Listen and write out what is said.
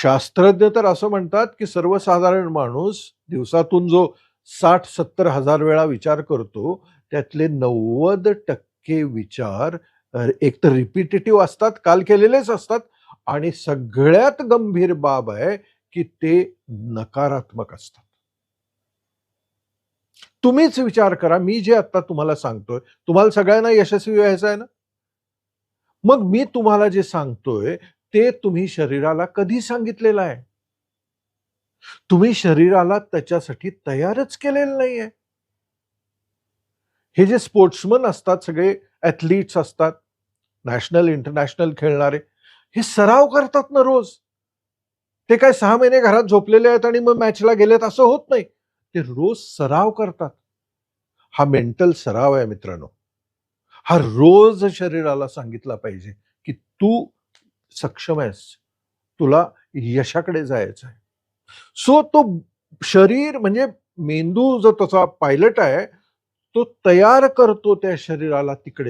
शास्त्रज्ञ तर असं म्हणतात, की सर्वसाधारण माणूस दिवसातून जो 60-70 हजार वेळा विचार करतो, त्यातले 90% विचार एकतर रिपिटेटिव्ह असतात, काल केलेलेच असतात आणि सगळ्यात गंभीर बाब आहे, की ते नकारात्मक असतात. तुम्हीच विचार करा, मी जे आता तुम्हाला सांगतोय, तुम्हाला सगळ्यांना यशस्वी व्हायचं आहे ना? मग मी तुम्हाला जे सांगतोय, ते तुम्ही शरीराला कधी सांगितलेलं आहे? तुम्ही शरीराला त्याच्यासाठी तयारच केलेलं नाहीये. हे जे स्पोर्ट्समन असतात, सगळे ॲथलीट्स असतात, नॅशनल, इंटरनॅशनल खेळणारे, हे सराव करतात ना रोज. ते काय 6 महिने घरात झोपलेले आहेत आणि मग मॅचला गेलेत असं होत नाही. ते रोज सराव करतात. हा मेंटल सराव आहे मित्रांनो. हा रोज शरीराला सांगितला पाहिजे, की तू सक्षम आहेस. तुला यशाकडे जायचं आहे. सो तो शरीर म्हणजे मेंदू जो त्याचा पायलट आहे, तो तयार करतो त्या शरीराला तिकडे